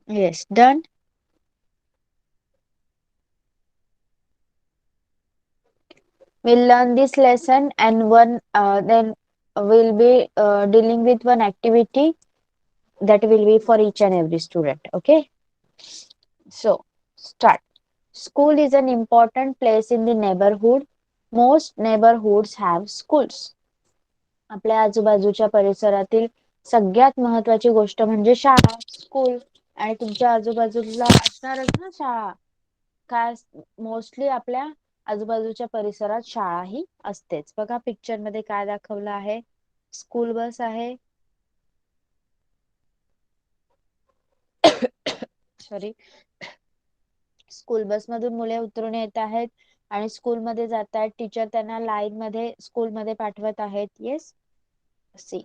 Yes, done. We'll learn this lesson and then we'll be dealing with one activity that will be for each and every student. Okay. So start. School is an important place in the neighborhood. Most neighborhoods have schools. आपल्या आजूबाजूच्या परिसरातील सगळ्यात महत्वाची गोष्ट म्हणजे शाळा, school. आणि तुमच्या आजूबाजूला असणारच ना शाळा. काय मोस्टली आपल्या आजूबाजूच्या परिसरात शाळा ही असतेच. बघा पिक्चर मध्ये काय दाखवलं आहे. स्कूल बस आहे. सॉरी. स्कूल बस मधून मुले उतरून येत आहेत आणि स्कूलमध्ये जात आहेत. टीचर त्यांना लाईन मध्ये स्कूलमध्ये पाठवत आहेत. Yes. See.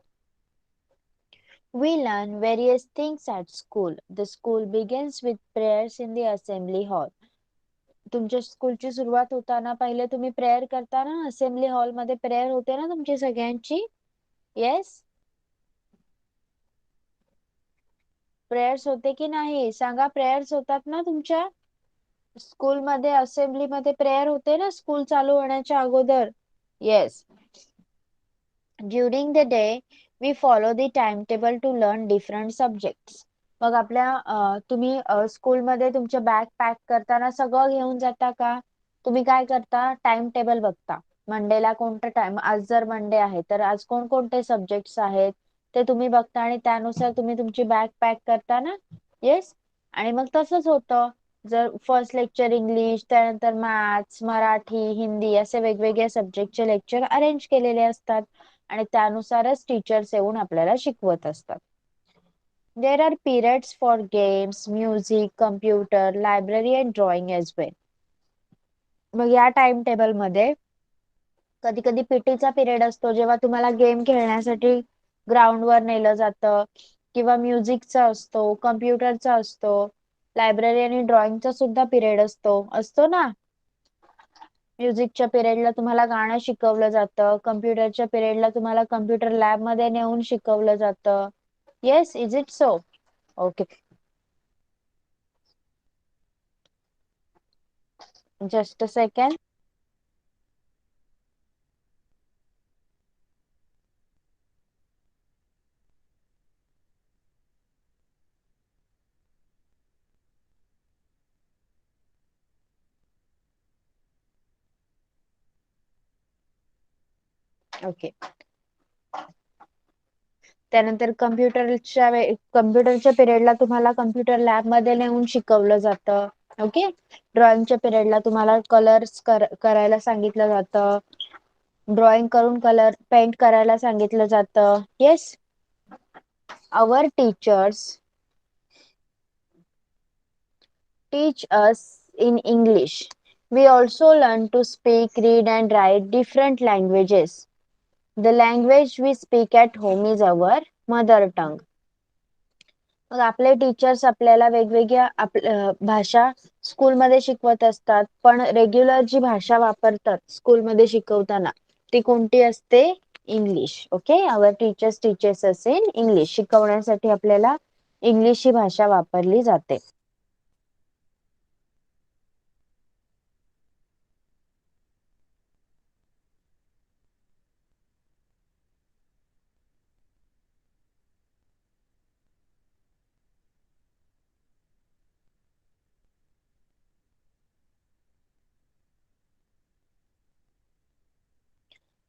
We learn various things at school. The school begins with prayers in the assembly hall. तुमच्या स्कूलची सुरुवात होताना पहिले तुम्ही प्रेयर करता ना. असेंब्ली हॉल मध्ये प्रेयर होते ना तुमची सगळ्यांची. येस. प्रेयर्स होते की नाही सांगा. प्रेयर्स होतात ना तुमच्या स्कूलमध्ये. असेंब्लीमध्ये प्रेयर होते ना स्कूल चालू होण्याच्या अगोदर. Yes. During the day we follow the time table to learn different subjects. मग आपल्या तुम्ही स्कूलमध्ये तुमचे बॅग पॅक करताना सगळं घेऊन जाता का. तुम्ही काय करता टाइम टेबल बघता. मंडेला कोणता टाइम. आज जर मंडे आहे तर आज कोणकोणते सब्जेक्ट्स आहेत ते तुम्ही बघता आणि त्यानुसार तुम्ही तुमची बॅग पॅक करता ना. येस. आणि मग तसंच होतं. जर फर्स्ट लेक्चर इंग्लिश, त्यानंतर मॅथ्स, मराठी, हिंदी असे वेगवेगळे सब्जेक्टचे लेक्चर अरेंज केलेले असतात आणि त्यानुसारच टीचर्स येऊन आपल्याला शिकवत असतात. There are periods for games, music, computer, library and drawing as well. मग या टाइम टेबल मध्ये कधी कधी पीटीचा पिरियड असतो जेव्हा तुम्हाला गेम खेळण्यासाठी ग्राउंड वर नेलं जातं किंवा म्युझिकचा असतो, कम्प्युटरचा असतो, लायब्ररी आणि ड्रॉइंगचा सुद्धा पिरियड असतो ना. म्युझिकच्या पिरियडला तुम्हाला गाणं शिकवलं जातं. कम्प्युटरच्या पिरियडला तुम्हाला कम्प्युटर लॅब मध्ये नेऊन शिकवलं जातं. Yes. Is it so. Okay. Just a second. Okay. त्यानंतर कम्प्युटरच्या पिरियडला तुम्हाला कम्प्युटर लॅब मध्ये नेऊन शिकवलं जातं. ओके. ड्रॉइंगच्या पिरियडला तुम्हाला कलर्स करायला सांगितलं जातं. ड्रॉइंग करून कलर पेंट करायला सांगितलं जातं. Yes. Our teachers teach us in English. We also learn to speak, read, and write different languages. The language we speak at home is our mother tongue. मग आपले teachers आपल्याला वेगवेगळ्या भाषा स्कूलमध्ये शिकवत असतात. पण रेग्युलर जी भाषा वापरतात स्कूलमध्ये शिकवताना ती कोणती असते. English. Okay. Our teachers us in English. शिकवण्यासाठी आपल्याला इंग्लिश ही भाषा वापरली जाते.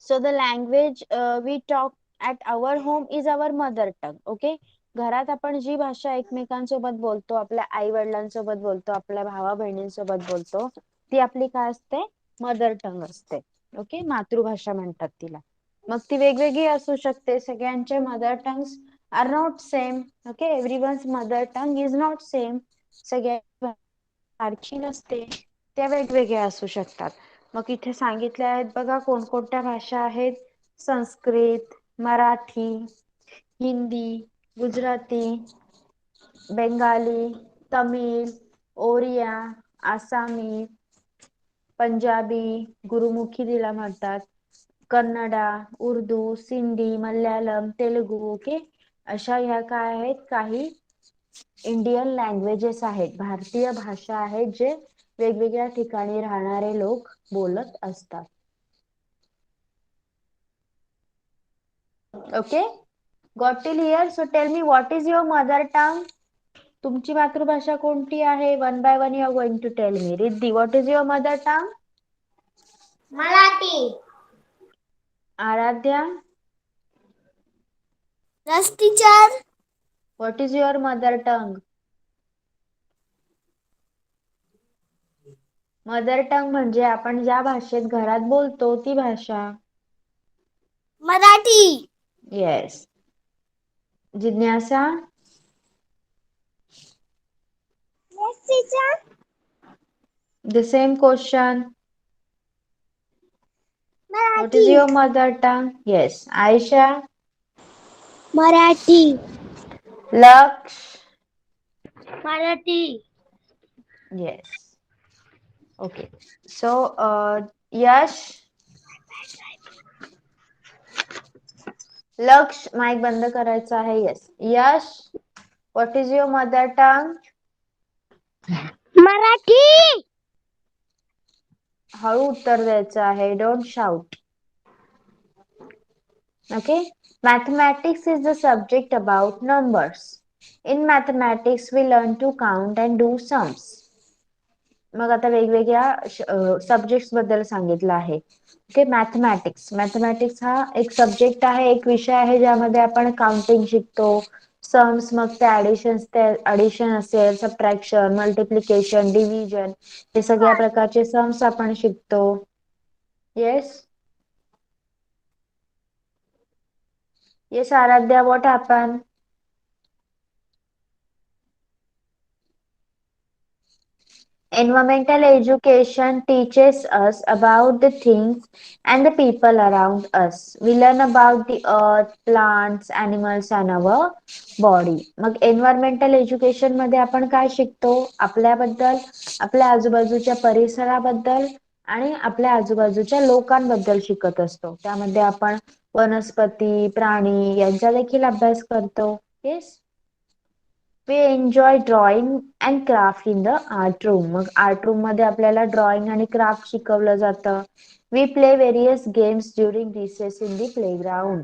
So the language we talk at our home is our mother tongue. Okay. घरात आपण जी भाषा एकमेकांसोबत बोलतो, आपल्या आई वडिलांसोबत बोलतो, आपल्या भावा बहिणींसोबत बोलतो, ती आपली काय असते. मदर टंग असते. ओके. मातृभाषा म्हणतात तिला. मग ती वेगवेगळी असू शकते. सगळ्यांचे mother tongues are not same. Okay. Everyone's mother tongue is not same. सगळ्या सारखी नसते. त्या वेगवेगळ्या असू शकतात. मग इथे सांगितले आहेत बघा कोणकोणत्या भाषा आहेत. संस्कृत, मराठी, हिंदी, गुजराती, बेंगाली, तमिळ, ओरिया, आसामी, पंजाबी, गुरुमुखी तिला म्हणतात, कन्नडा, उर्दू, सिंधी, मल्याळम, तेलुगू. ओके. अशा ह्या काय आहेत काही इंडियन लँग्वेजेस आहेत, भारतीय भाषा आहेत जे वेगवेगळ्या ठिकाणी राहणारे लोक बोलत असतात. Okay, got till here? So tell me, what is your mother tongue? तुमची मातृभाषा कोणती आहे? One by one you are going to tell me. Riddhi, what is your mother tongue? Marathi. Aaradhya, yes teacher. What is your mother tongue? Mother tongue म्हणजे आपण ज्या भाषेत घरात बोलतो ती भाषा. मराठी. येस. जिज्ञासा, yes teacher. the same question. What is Marathi. your mother tongue? Yes. Aisha, Marathi. Laksh, Marathi. yes. Okay. So, Yash, लक्ष माइक बंद करायचा आहे. Yes. Yash, what is your mother tongue? Marathi. हळू उत्तर द्यायचं आहे. Don't shout. Okay. Mathematics is the subject about numbers. In mathematics, we learn to count and do sums. मग आता वेगवेगळ्या सब्जेक्ट्स बद्दल सांगितलं आहे. ओके, मॅथमॅटिक्स हा एक सब्जेक्ट आहे, एक विषय आहे ज्यामध्ये आपण काउंटिंग शिकतो, सम्स, मग ते ऍडिशन असेल, सबट्रॅक्शन, मल्टिप्लिकेशन, डिव्हिजन, हे सगळ्या प्रकारचे सम्स आपण शिकतो. Yes. Yes Aaradhya, what happen? Environmental education teaches us about the things and the people around us. We learn about the earth, plants, animals and our body. मग environmental education मध्ये आपण काय शिकतो? आपल्याबद्दल, आपल्या आजूबाजूच्या परिसराबद्दल आणि आपल्या आजूबाजूच्या लोकांबद्दल शिकत असतो. त्यामध्ये आपण वनस्पती, प्राणी यांचा देखील अभ्यास करतो. Yes. We enjoy drawing and craft in the art room. मग आर्ट रूम मध्ये आपल्याला ड्रॉइंग आणि क्राफ्ट शिकवलं जातं. We play various games during recess in the playground.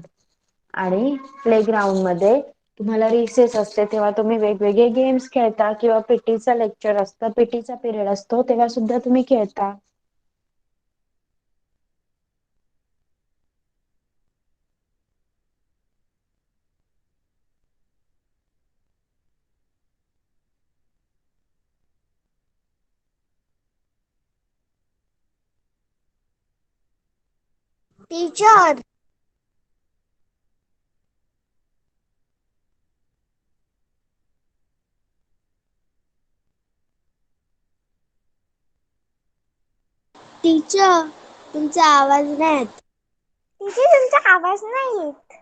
आणि प्लेग्राऊंड मध्ये तुम्हाला रिसेस असते तेव्हा तुम्ही वेगवेगळे गेम्स खेळता, किंवा पीटीचा लेक्चर असतं, पीटीचा पिरियड असतो तेव्हा सुद्धा तुम्ही खेळता. टीचर. टीचर, तुमचा आवाज नाही येत. टीचर, तुमचा आवाज नाही येत.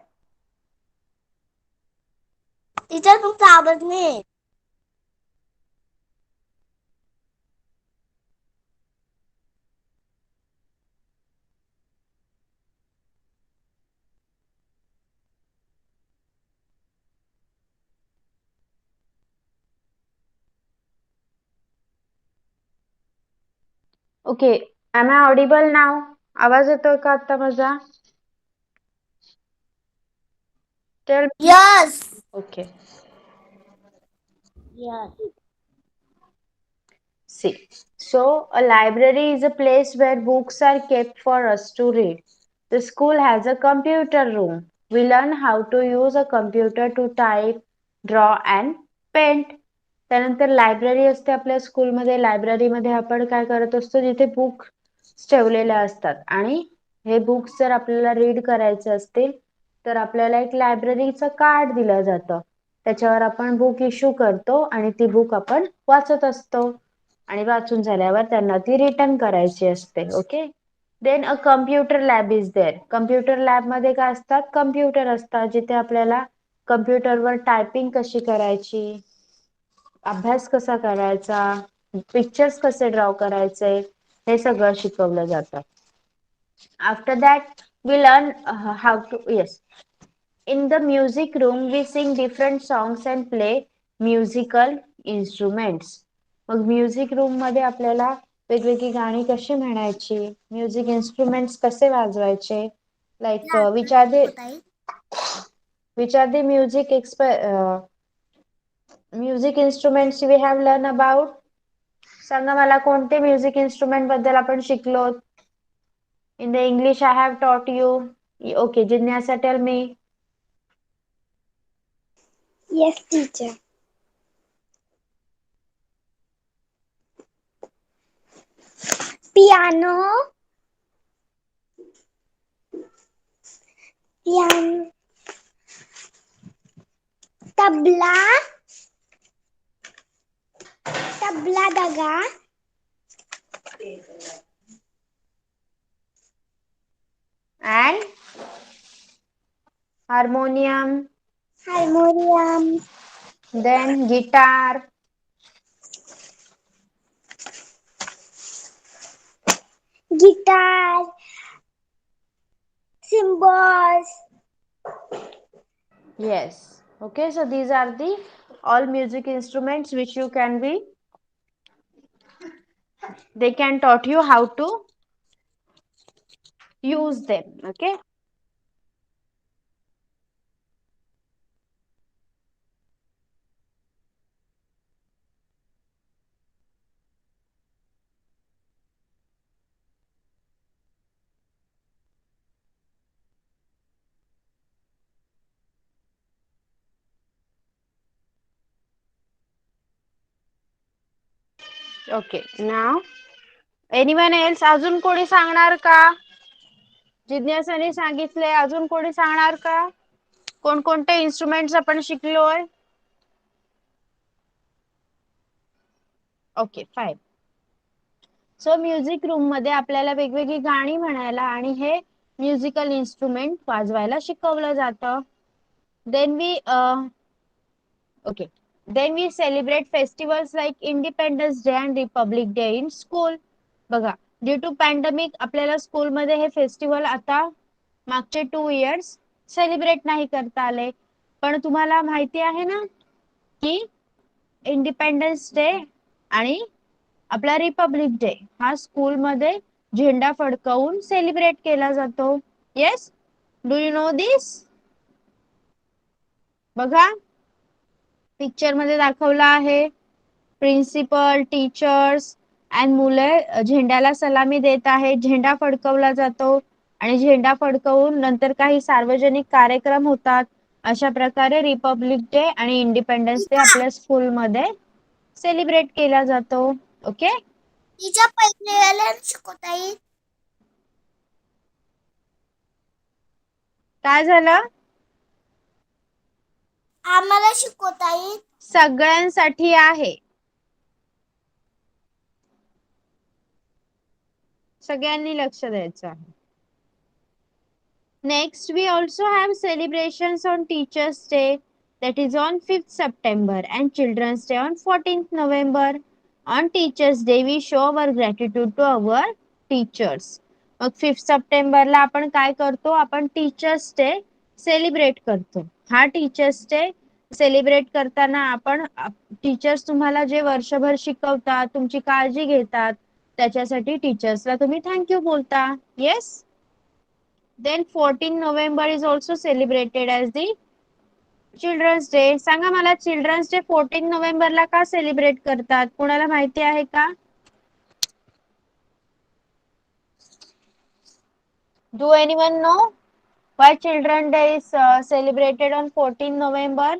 टीचर, तुमचा आवाज नाही येत. ओके, एम आय ऑडिबल नाव? आवाज येतोय का आता माझा? Yes. Okay. Yes. See, so a library is a place where books are kept for us to read. The school has a computer room. We learn how to use a computer to type, draw and paint. त्यानंतर library असते आपल्या स्कूलमध्ये. लायब्ररीमध्ये आपण काय करत असतो, जिथे बुक्स ठेवलेल्या असतात आणि हे बुक्स जर आपल्याला रीड करायचे असतील तर आपल्याला एक लायब्ररीचं कार्ड दिलं जातं. त्याच्यावर आपण बुक इश्यू करतो आणि ती बुक आपण वाचत असतो आणि वाचून झाल्यावर त्यांना ती रिटर्न करायची असते. Okay. Then a computer lab is there. Computer lab मध्ये काय असतात? कम्प्युटर असतात, जिथे आपल्याला कम्प्युटरवर टायपिंग कशी करायची, अभ्यास कसा करायचा, पिक्चर्स कसे ड्रॉ करायचे, हे सगळं शिकवलं जातं. After that we learn how to, yes, in the music room we sing different songs and play musical instruments. मग म्युझिक रूम मध्ये आपल्याला वेगवेगळी गाणी कशी म्हणायची, म्युझिक इन्स्ट्रुमेंट्स कसे वाजवायचे, like which are the music instruments we have learn about. सांगा मला कोणते म्युझिक इन्स्ट्रुमेंट बद्दल आपण शिकलो. In the English I have taught you. Okay, जिज्ञासा tell me. Yes, teacher. Piano, piano, tabla, tabla daga, And harmonium, harmonium, then guitar, guitar, cymbals. yes. Okay, so these are the all music instruments which you can be, they can taught you how to use them. Okay. Okay, now anyone else. अजून कोणी सांगणार का? जिज्ञासाने सांगितले, अजून कोणी सांगणार का? कोणकोणते इन्स्ट्रुमेंट्स आपण शिकलोय? Okay, fine. So music room मध्ये आपल्याला वेगवेगळी गाणी म्हणायला आणि हे म्युझिकल इन्स्ट्रुमेंट वाजवायला शिकवलं जातं. Then we then we celebrate festivals like Independence Day and Republic Day in school. बघा, ड्यू टू पॅन्डेमिक आपल्याला स्कूलमध्ये हे फेस्टिवल आता मागचे 2 इयर्स सेलिब्रेट नाही करता आले. पण तुम्हाला माहिती आहे ना की इंडिपेंडन्स डे आणि आपला रिपब्लिक डे हा स्कूलमध्ये झेंडा फडकवून सेलिब्रेट केला जातो. येस, डू यू नो दिस? बघा, पिक्चर मध्ये दाखवला आहे. प्रिन्सिपल, टीचर्स अँड मुले झेंड्याला सलामी देत आहेत. झेंडा फडकवला जातो आणि झेंडा फडकवून नंतर काही सार्वजनिक कार्यक्रम होतात. अशा प्रकारे रिपब्लिक डे आणि इंडिपेंडन्स डे आपल्या स्कूलमध्ये सेलिब्रेट केला जातो. ओके, टीचर पहिल्याला शिकवता येईल. काय झालं? आम्हाला शिकवता येईल. सगळ्यांसाठी आहे. सगळ्यांनी लक्ष द्यायचं आहे. Next, we also have celebrations on Teachers' Day, that is on 5th September, and Children's Day on 14th November. On Teachers' Day, we show our gratitude to our teachers. मग 5th सप्टेंबरला आपण काय करतो? आपण टीचर्स डे सेलिब्रेट करतो. हा teachers day celebrate करताना आपण टीचर्स तुम्हाला जे वर्षभर शिकवतात, तुमची काळजी घेतात, त्याच्यासाठी टीचर्सला तुम्ही थँक्यू बोलता. Yes. Then 14 November is also celebrated as the Children's Day. सांगा मला, चिल्ड्रन्स डे 14 नोव्हेंबरला का सेलिब्रेट करतात? कोणाला माहिती आहे का? Do anyone know why Children's Day is celebrated on 14 November?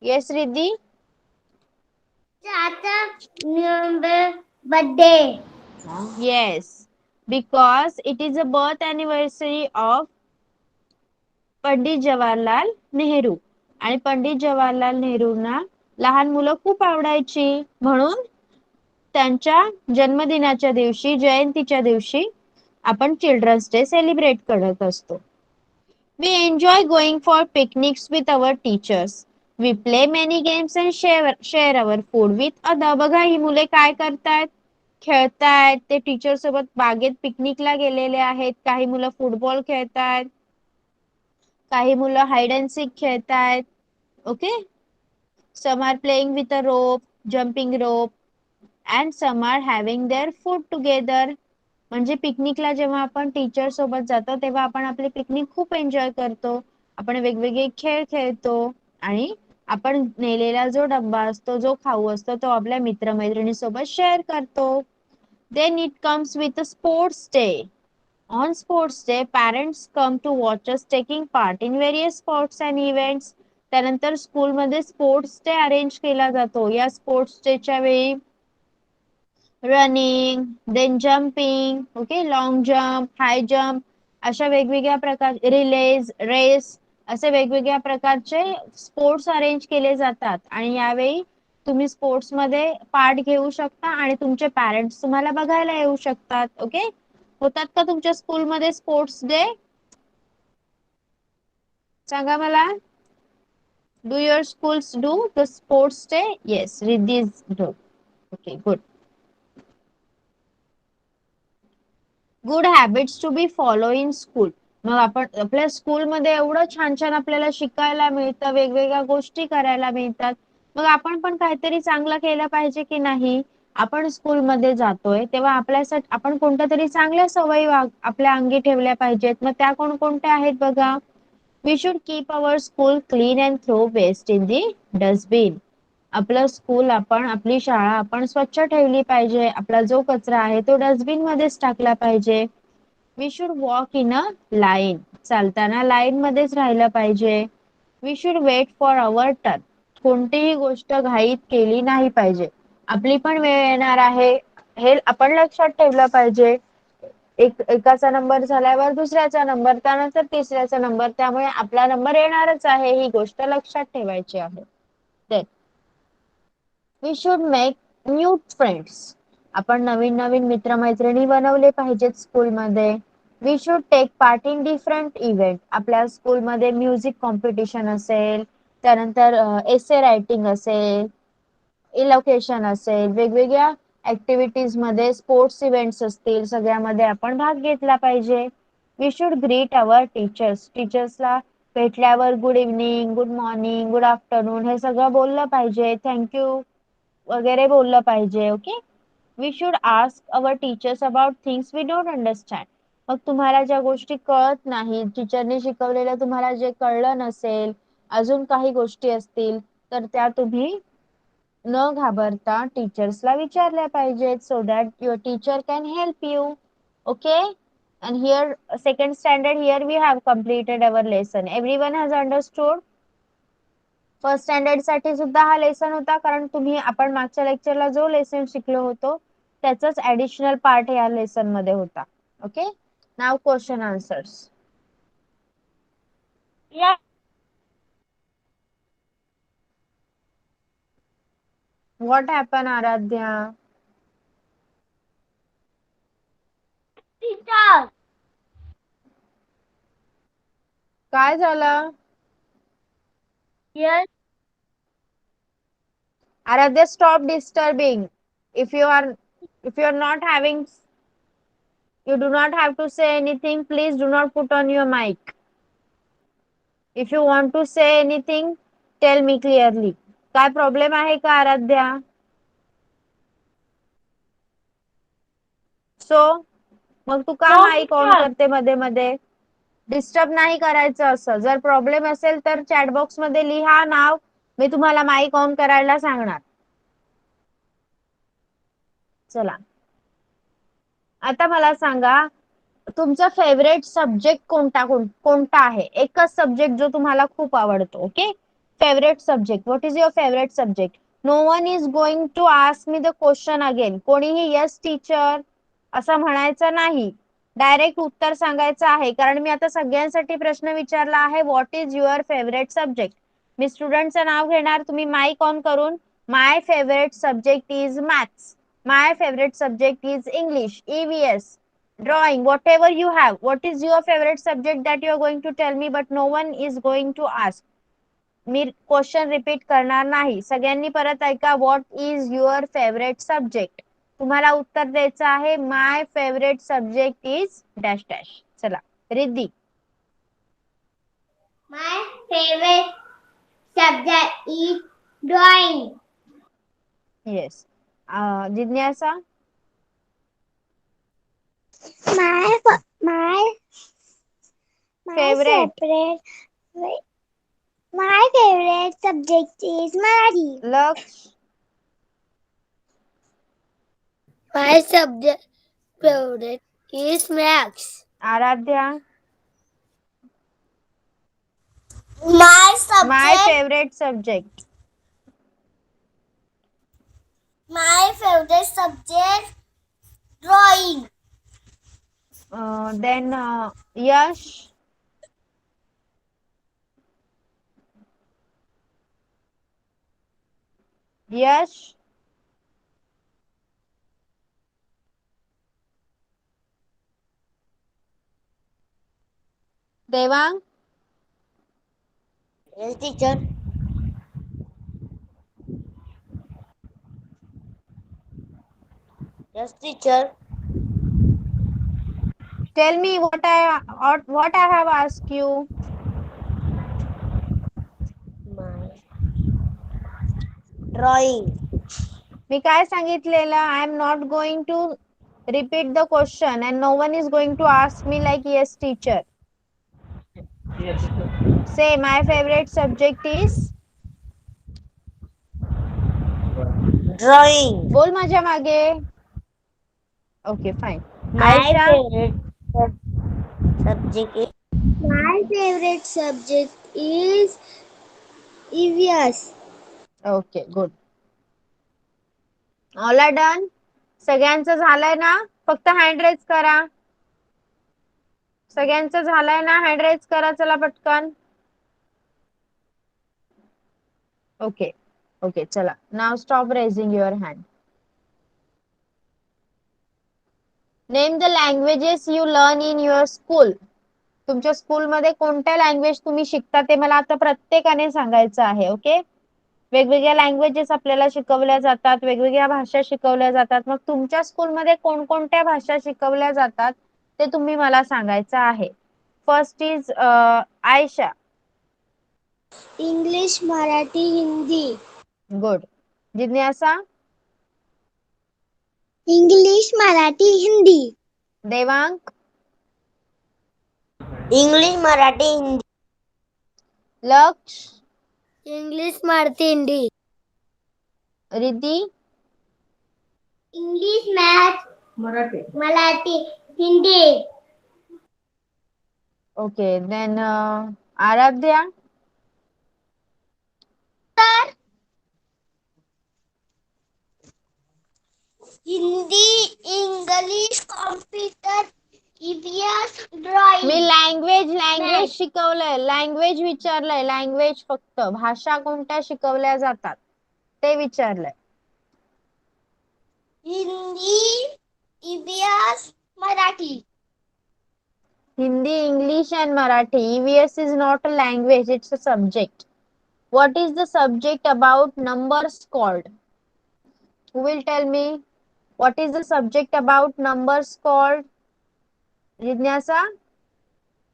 Yes, Riddhi? Birthday. Yes, because it is a birth anniversary of Pandit Jawaharlal Nehru. आणि पंडित जवाहरलाल नेहरूंना लहान मुलं खूप आवडायची, म्हणून त्यांच्या जन्मदिनाच्या दिवशी, जयंतीच्या दिवशी आपण चिल्ड्रन्स डे सेलिब्रेट करत असतो. We enjoy going for picnics with our teachers. We play many games and share our food with other. बघा, ही मुले काय करतायत? खेळतायत. ते टीचर सोबत बागेत पिकनिकला गेलेले आहेत. काही मुलं फुटबॉल खेळतायत, काही मुलं हाइड अँड सीक खेळतायत. Okay, some are playing with a rope, jumping rope, and some are having their food together. म्हणजे पिकनिकला जेव्हा आपण टीचर सोबत जातो तेव्हा आपण आपली पिकनिक खूप एन्जॉय करतो. आपण वेगवेगळे खेळ खेळतो आणि आपण नेलेला जो डब्बा असतो, जो खाऊ असतो, तो आपल्या मित्रमैत्रिणी सोबत शेअर करतो. Then it comes with a sports day. On sports day, parents come to watch us taking part in various sports and events. त्यानंतर स्कूलमध्ये स्पोर्ट्स डे अरेंज केला जातो. या स्पोर्ट्स डेच्या वेळी running, then jumping, okay, long jump, high jump, अशा वेगवेगळ्या प्रकार, रिलेज, रेस, असे वेगवेगळ्या प्रकारचे स्पोर्ट्स अरेंज केले जातात. आणि यावेळी तुम्ही स्पोर्ट्स मध्ये पार्ट घेऊ शकता आणि तुमचे पॅरेंट्स तुम्हाला बघायला येऊ शकतात. ओके, होतात का तुमच्या स्कूलमध्ये स्पोर्ट्स डे? सांगा मला. Do your schools do the sports day? Yes, Riddhi's do. Okay, good. Good habits to be follow in school. मग आपण आपल्या स्कूलमध्ये एवढं छान छान आपल्याला शिकायला मिळतं, वेगवेगळ्या गोष्टी करायला मिळतात. मग आपण पण काहीतरी चांगलं केलं पाहिजे की नाही? आपण स्कूलमध्ये जातोय तेव्हा आपल्यासाठी आपण कोणत्या तरी चांगल्या सवयी आपल्या अंगी ठेवल्या पाहिजेत. मग त्या कोणकोणत्या आहेत बघा. We should keep our school clean and throw waste in the dustbin. आपलं स्कूल आपण आपली शाळा आपण स्वच्छ ठेवली पाहिजे. आपला जो कचरा आहे तो डस्टबिन मध्येच टाकला पाहिजे. We should walk in a line. चालताना लाईन मध्येच राहिलं पाहिजे. We should wait for our turn. कोणतीही गोष्ट घाईत केली नाही पाहिजे. आपली पण वेळ येणार आहे हे आपण लक्षात ठेवलं पाहिजे. एकाचा नंबर झाल्यावर दुसऱ्याचा नंबर, त्यानंतर तिसऱ्याचा नंबर, त्यामुळे आपला नंबर येणारच आहे, ही गोष्ट लक्षात ठेवायची आहे. Then we should make new friends. आपण नवीन नवीन मित्रमैत्रिणी बनवले पाहिजेत स्कूलमध्ये. We should take part in different event. आपल्या स्कूलमध्ये म्युझिक कॉम्पिटिशन असेल, त्यानंतर एसे रायटिंग असेल, इलोकेशन असेल, वेगवेगळ्या ऍक्टिव्हिटीज मध्ये स्पोर्ट्स इव्हेंट्स असतील, सगळ्यामध्ये आपण भाग घेतला पाहिजे. We should greet our teachers. टीचर्सला भेटल्यावर good evening, good morning, good afternoon हे सगळं बोललं पाहिजे. थँक्यू वगैरे बोललं पाहिजे. Okay. We should ask our teachers about things we don't understand. मग तुम्हाला ज्या गोष्टी कळत नाही, टीचरने शिकवलेलं तुम्हाला जे कळलं नसेल, अजून काही गोष्टी असतील तर त्या तुम्ही न घाबरता टीचर्सला विचारल्या पाहिजेत, so that your teacher can help you. Okay. And here, second standard, here we have completed our lesson. Everyone has understood? First standard साठी सुद्धा हा लेसन होता, कारण तुम्ही आपण मागच्या लेक्चरला जो लेसन शिकलो होतो त्याचाच ऍडिशनल पार्ट या लेसन मध्ये होता. ओके. नाव question answers. Yes, what happen Aaradhya? teacher. काय झालं? Yes, Aradhya, stop disturbing. If you are not having, you do not have to say anything. Please do not put on your mic. If you want to say anything, tell me clearly. काय problem आहे का Aaradhya? So मग तू का no mic on teacher. करते मध्ये मध्ये? Disturb नाही करायचं असं. जर प्रॉब्लेम असेल तर चॅट बॉक्स मध्ये लिहा नाव, मी तुम्हाला माईक ऑन करायला सांगणार. चला, आता मला सांगा, तुमचा फेवरेट सब्जेक्ट कोणता आहे? एकच सब्जेक्ट जो तुम्हाला खूप आवडतो. Okay. Favourite subject. What is your favourite subject? No one is going to ask me the question again. कोणीही येस टीचर असं म्हणायचं नाही. डायरेक्ट उत्तर सांगायचं आहे, कारण मी आता सगळ्यांसाठी प्रश्न विचारला आहे. What is your favourite subject? मी स्टुडंटचं नाव घेणार, तुम्ही माईक ऑन करून my favourite subject is maths, my favourite subject is English, EVS, drawing, whatever you have. What is your favorite subject that you are going to tell me, but no one is going to ask. मी question repeat करणार नाही. सगळ्यांनी परत ऐका. What is your favourite subject? तुम्हाला उत्तर द्यायचं आहे my favourite subject is dash dash. चला, Riddhi. My favorite subject is Drawing. Yes. Jignasa? My Favorite? separate. My favorite subject is Marathi. Laksh? My subject favorite is Maths. Aradhya? My My subject, favorite subject. my favorite subject, drawing. Then Yash? Yash? Devang? Yes, teacher. Yes, teacher. Tell me what I have asked you. My drawing. मी काय सांगितलेलं? I am not going to repeat the question and no one is going to ask me like yes teacher. Say my favorite subject is Drawing. बोल माझ्या मागे. Okay, fine. My Aisha? favorite subject is. My favorite subject is EVS. Okay, good. All are done? सगळ्यांचं झालंय ना? फक्त hand raise करा. सगळ्यांचं झालंय ना? हँड रेज करा चला पटकन. ओके ओके चला. नाव stop raising your hand. Name the languages you learn in your school. तुमच्या स्कूलमध्ये कोणत्या लँग्वेज तुम्ही शिकता ते मला आता प्रत्येकाने सांगायचं आहे. ओके. वेगवेगळ्या लँग्वेजेस आपल्याला शिकवल्या जातात, वेगवेगळ्या भाषा शिकवल्या जातात. मग तुमच्या स्कूलमध्ये कोणकोणत्या भाषा शिकवल्या जातात ते तुम्ही मला सांगायचं आहे. First is Ayesha. English, Marathi, Hindi. Good. जिज्ञासा. English, Marathi, Hindi. देवांक. English, Marathi, Hindi. लक्ष. English, Marathi, Hindi. Riddhi. English, Math, Marathi, Hindi. Okay then Aaradhya. Hindi, English, computer, EVS, drawing. मी लँग्वेज शिकवलंय. लँग्वेज विचारलंय. लँग्वेज फक्त भाषा कोणत्या शिकवल्या जातात ते विचारलंय. Hindi, EVS, Marathi. Hindi, English and Marathi. EVS is not a language, it's a subject. What is the subject about numbers called? Who will tell me? What is the subject about numbers called? Jignasa?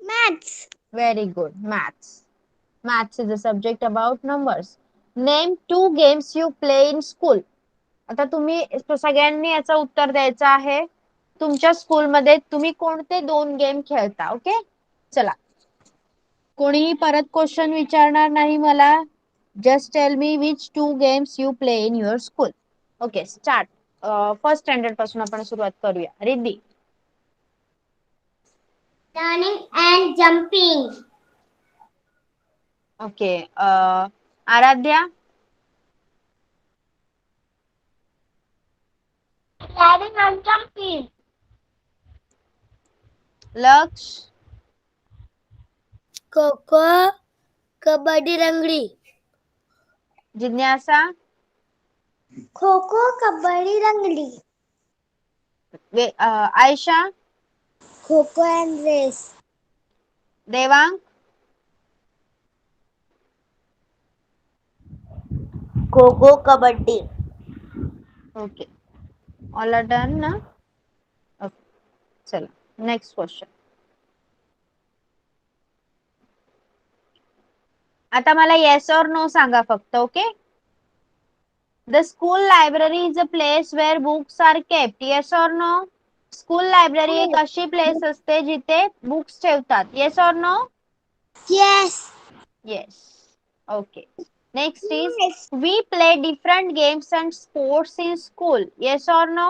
Maths. Very good. Maths. Maths is the subject about numbers. Name two games you play in school. आता तुम्ही सगळ्यांनी याचं उत्तर द्यायचं आहे. तुमच्या स्कूलमध्ये तुम्ही कोणते दोन गेम खेळता. ओके चला. कोणीही परत क्वेश्चन विचारणार नाही मला. Just tell me which two games you play in your school. Okay start. First standard पासून आपण सुरुवात करूया. Riddhi. Turning and jumping. Okay Aaradhya. Turning and jumping. Laksh. Kho-kho, kabaddi, रंगडी. जिज्ञासा. खो-खो, कबड्डी, रंगडी. Ayesha. Kho-kho and race. Devang. Kho-kho, kabaddi. Okay all are done ना. ओके चला नेक्स्ट क्वेश्चन. आता मला येस और नो सांगा फक्त. Okay The school library is a place where books are kept. Yes or no? School library एक अशी प्लेस असते जिथे बुक्स ठेवतात. Yes or no? Yes. Yes. Okay. Next is Yes. we play different games and sports in school. Yes or no?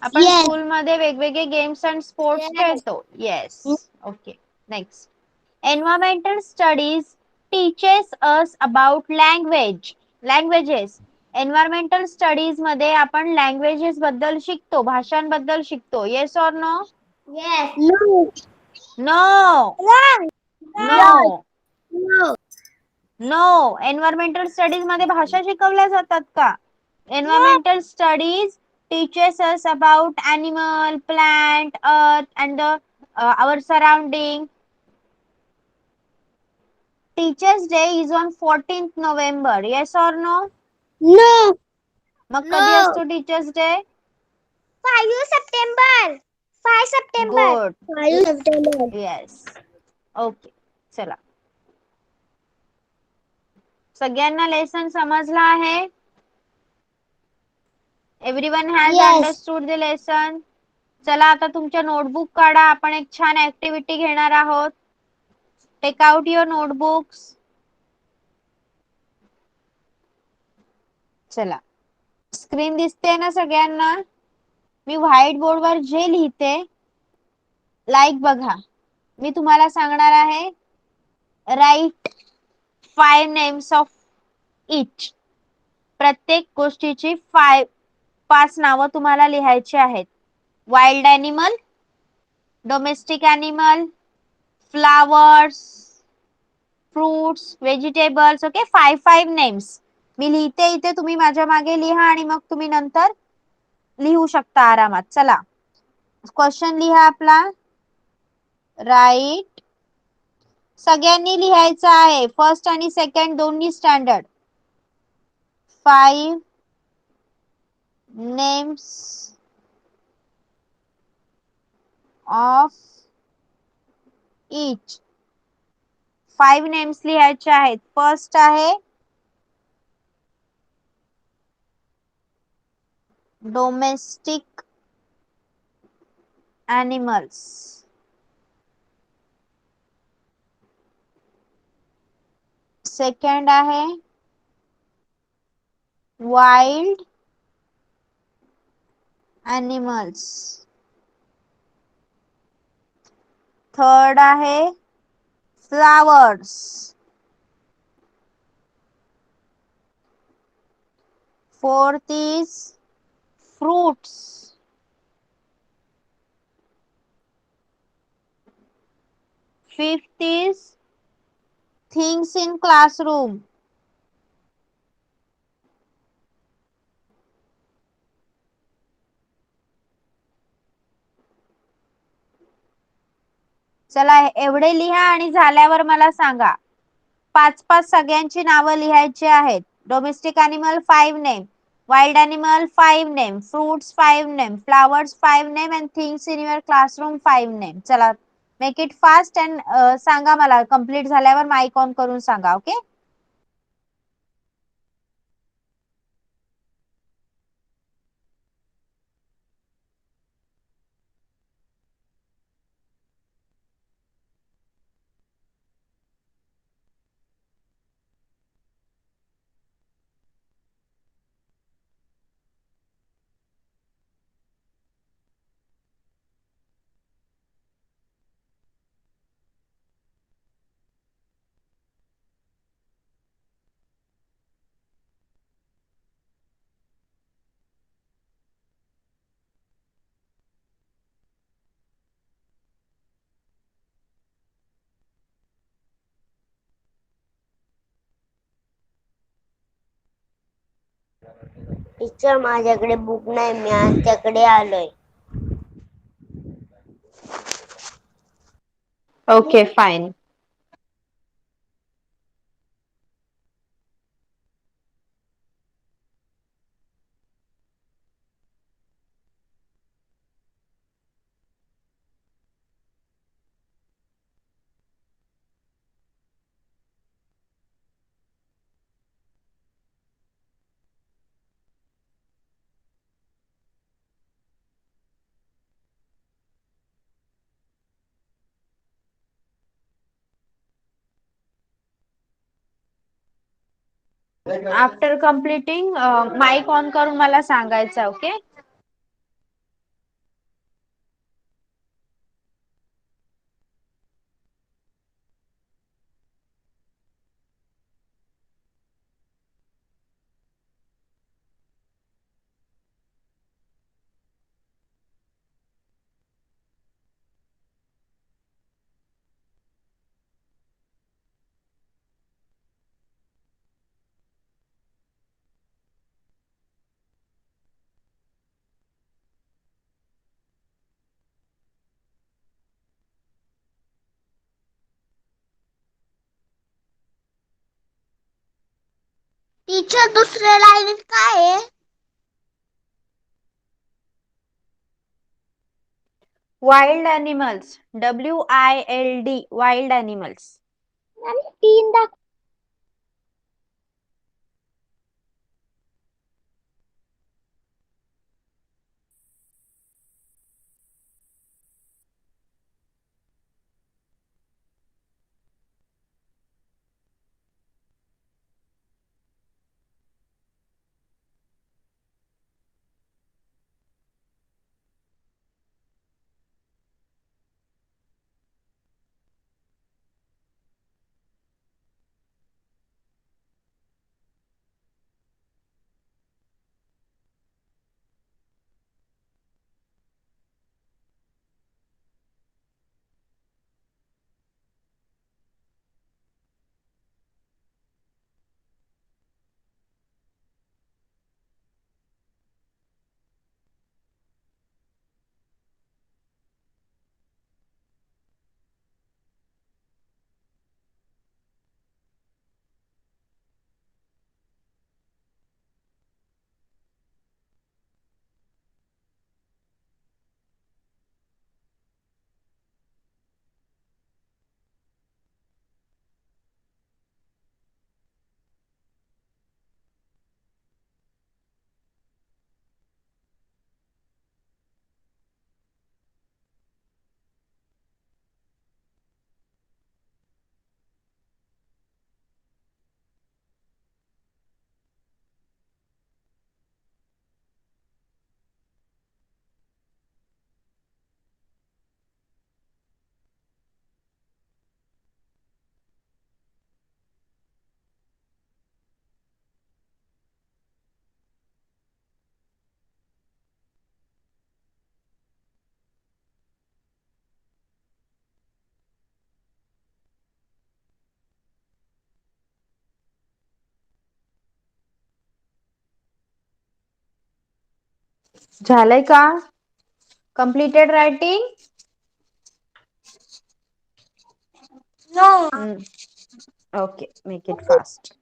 आपण Yes. School मध्ये वेगवेगळे games and sports Yes. खेळतो. Yes. Okay. Next. Environmental studies teaches us about languages. Environmental studies मध्ये आपण languages बद्दल शिकतो, भाषांबद्दल शिकतो. Yes or no? Yes. No. No. Wrong. No. No. No. Environmental studies मध्ये भाषा शिकवल्या जातात का? Environmental studies teaches us about animal, plant, earth and our surrounding. Teachers Day is on 14th November. Yes or no? No. मग कधी No. असतो teachers day? 5 September. 5 September. Good. 5 September. Yes. Okay. चला. सगळ्यांना लेसन समजला आहे? Everyone has Yes. Understood the lesson? चला आता तुमच्या नोटबुक काढा. आपण एक छान ऍक्टिव्हिटी घेणार आहोत. Take out your notebooks. चला. स्क्रीन दिसते ना सगळ्यांना? मी व्हाईट बोर्डवर जे लिहिते लाईक बघा. मी तुम्हाला सांगणार आहे राईट 5 नेम्स ऑफ इच. प्रत्येक गोष्टीची 5 नावं तुम्हाला लिहायची आहेत. Wild animal, domestic animal, flowers, fruits, vegetables. Okay. 5 names मी लिहिते इथे, तुम्ही माझ्या मागे लिहा आणि मग तुम्ही नंतर लिहू शकता आरामात. चला. क्वेश्चन लिहा आपला. राईट. सगळ्यांनी लिहायचं आहे, फर्स्ट आणि सेकंड दोन्ही standard. 5 names of each. 5 names लिहायचे आहेत. फर्स्ट आहे डोमेस्टिक एनिमल्स. सेकंड आहे वाइल्ड एनिमल्स. थर्ड आहे flowers. Fourth is fruits. Fifth is things in classroom. चला एवढे लिहा आणि झाल्यावर मला सांगा. 5 सगळ्यांची नावं लिहायची आहेत. Domestic animal 5 name, wild animal 5 name, fruits 5 name, flowers 5 name and things in your classroom 5 name. चला मेक इट फास्ट अँड सांगा मला. कंप्लीट झाल्यावर माइक ऑन करून सांगा. ओके. टीचर माझ्याकडे बुक नाही, मी आमच्याकडे आलोय. Okay fine. After completing mic on करून मला सांगायचं. ओके. टीचर दुसऱ्या लाईनीत काय आहे? Wild animals. WILD. Wild animals. आणि 3 दाखव. झालंय का? Completed writing? No. Okay, make it fast.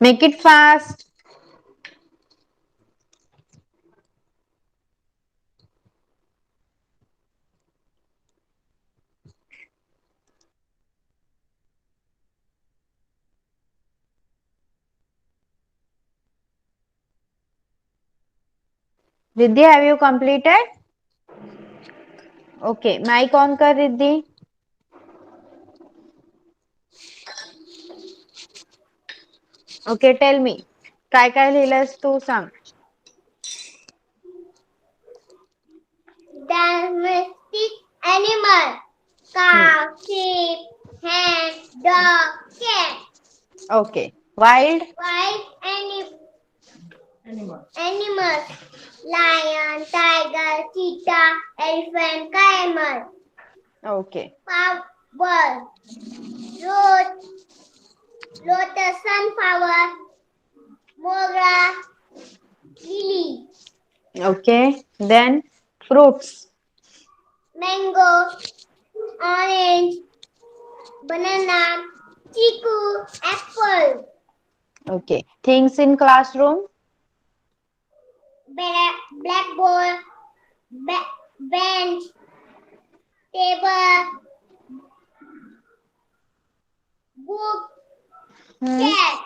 Make it fast. Riddhi, have you completed? Okay, mic on कर रिद्धि. Okay, tell me. काय काय लिहिलंस तू सांग. Domestic animal. Cow, sheep, hen, dog, cat. Okay. Wild. Wild animals. Lion, tiger, cheetah, elephant, camel. Okay. Flower. Rose, lotus, sunflower, mogra, lily. Okay. Then fruits. Mango, orange, banana, chiku, apple. Okay. Things in classroom. Blackboard, bench, table, book, Hmm. cat.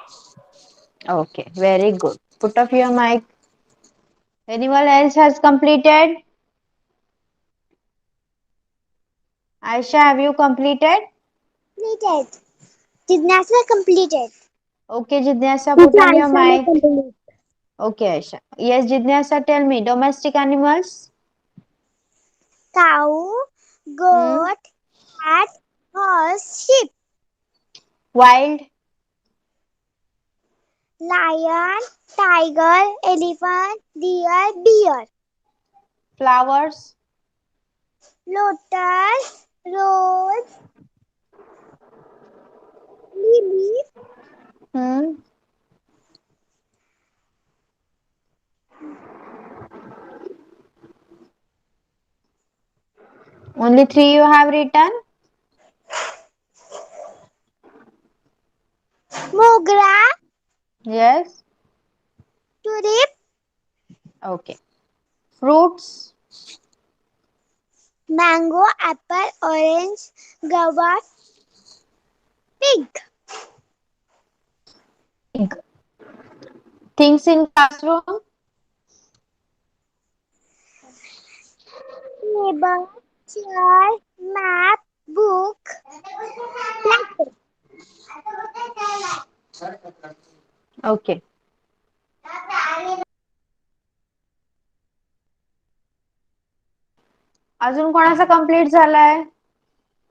Okay. Very good. Put off your mic. Anyone else has completed? Aisha, have you completed? Completed. Gymnastica completed. Okay, Jidnyasa, Teacher put on your Aisha ने mic. complete. Okay, Aisha. Yes, Jidnyasa, tell me. Domestic animals? Cow, Hmm. goat, cat, horse, sheep. Wild? Lion, tiger, elephant, deer. Flowers? Lotus, rose, lily, Hmm. Only three you have written? mogra, Yes. tulip, Okay. Fruits? mango, apple, orange, guava, fig. Egg. Things in classroom? Table, chair, map, book, blackboard. Okay. अजून कोणाचा complete झालाय?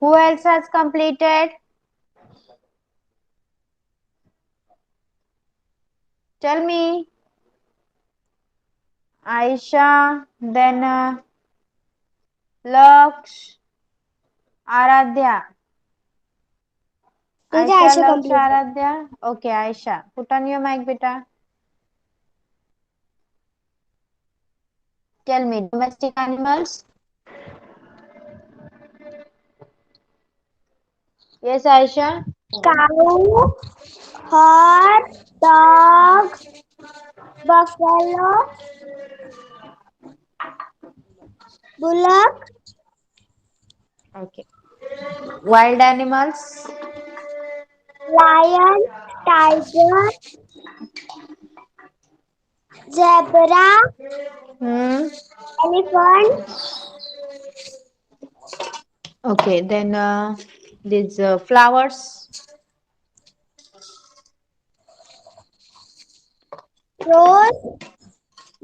Who else has completed? Tell me. Aisha, then Laksh, Aradhya. Teacher Aisha, Aisha Laksh, completed. Aradhya. Okay, Aisha. Put on your mic, beta. Tell me, domestic animals? Yes, Aisha. Cow, horse, dog, buffalo, bullock, Okay. Wild animals? lion, tiger, zebra, Hmm. elephant, Okay, then these flowers? rose,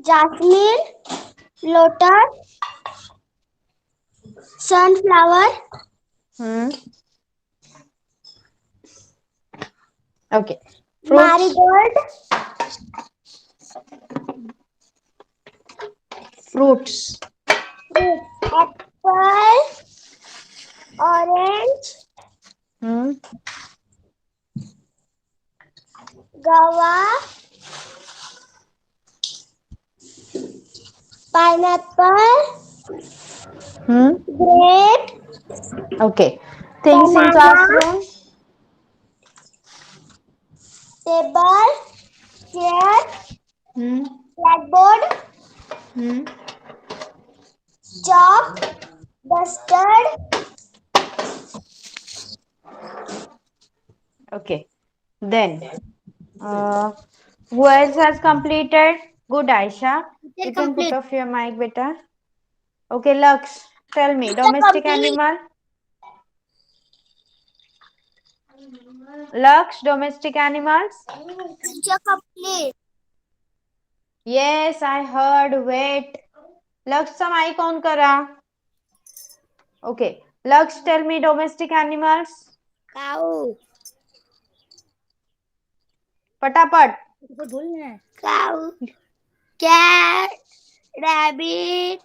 jasmine, lotus, sunflower, Hmm. Okay. Fruits? marigold, Fruits. fruit, apple, orange, Hmm. guava, pineapple, Hmm. grape, Okay. Things in banana, classroom? table, chair, हम्म blackboard, हम्म chalk, duster. Okay. Then, who else has completed? Good, Aisha. You can put Complete. off your mic, beta. Okay, Lux, tell me, Teacher domestic complete. animal? Lux, domestic animals? Teacher complete. Yes, I heard. Wait. Lux, चा mic on करा. Okay. Lux, tell me domestic animals. Cow. पटापट. Cow. Cat. Rabbit.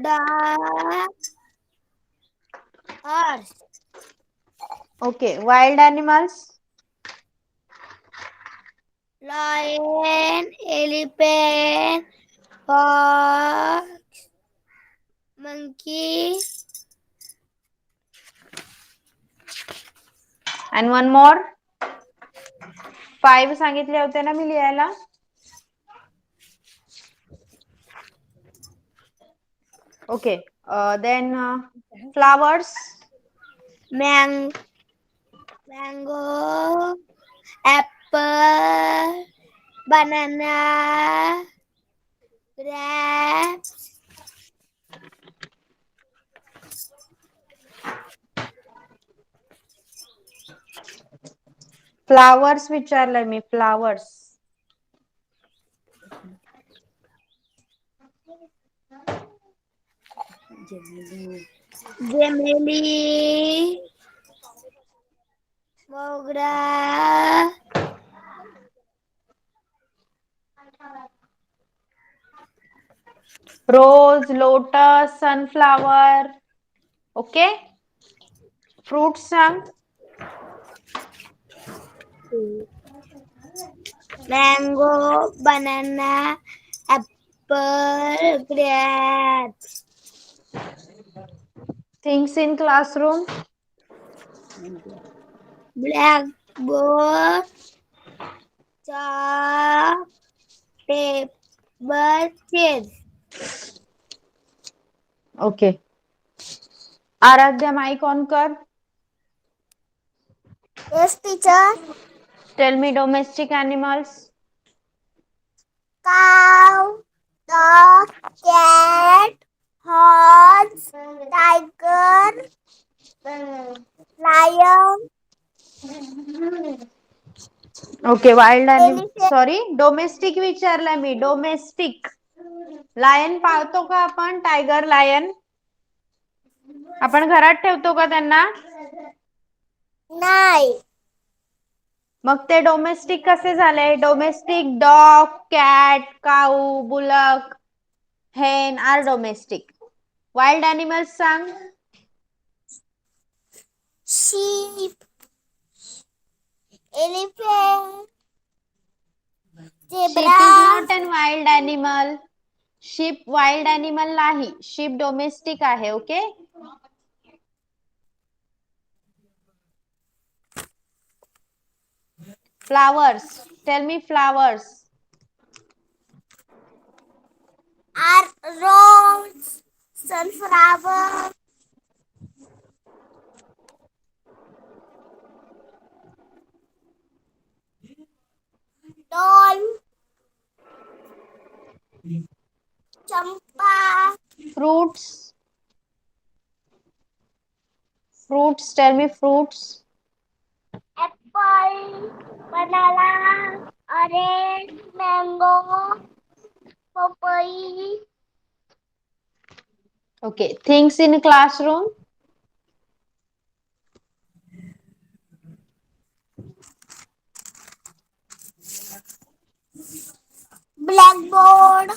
Dog. Horse. Okay. Wild animals? Lion. Elephant. Fox. Monkey. And one more. 5 सांगितले होते ना मी लिहायला. Okay. Then flowers. Mango. Apple. Banana. Grapes. Flowers विचारलंय मी. Flowers. Gemini. Mogra. Rose, lotus, sunflower. Okay. Fruits सांग. Mango. Banana. Apple. Grapes. Things in classroom. Blackboard. Chalk. Table. Chairs. Okay. Aaradhya mike on कर. Yes, teacher. Tell me domestic animals. Cow, dog, cat, horse, tiger, lion, okay. Wild animal. elephant. Sorry, domestic विचारलंय मी. Domestic. Lion पाळतो का आपण? Tiger, lion आपण घरात ठेवतो का त्यांना? नाही. मग ते डोमेस्टिक कसे झाले? डोमेस्टिक डॉग, कॅट, काऊ, बुलक, हेन आर डोमेस्टिक. वाइल्ड एनिमल्स सांग. Sheep, elephant, Sheep is zebra, not an wild animal. Sheep wild animal नाही. Sheep domestic आहे. Okay. Flowers. Tell me flowers. are rose, sunflower, doll, champa, Fruits. Fruits. Tell me fruits. apple, banana, orange, mango, papaya. Okay. Things in classroom. Blackboard,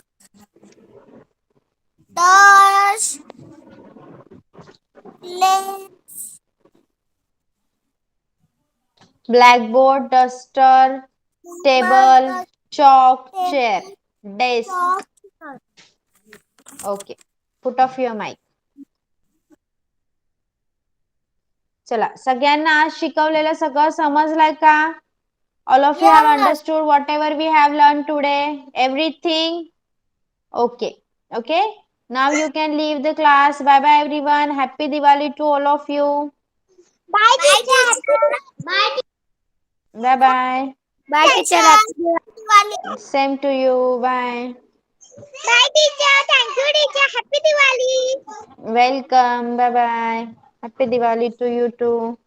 dash, lens, Blackboard, duster, table, chalk, chair, desk. Okay. Put off your mic. चला, सगळ्यांना आज शिकवलेलं सगळं समजलंय का? All of you have understood whatever we have learned today? Everything? Okay. Okay. Now you can leave the class. Bye bye everyone. Happy Diwali to all of you. Bye, teacher. Bye. Bye bye. Bye, teacher. Happy Diwali. Same to you. Bye. Bye, teacher. Thank you, teacher. Happy Diwali. Welcome. Bye bye. Happy Diwali to you too.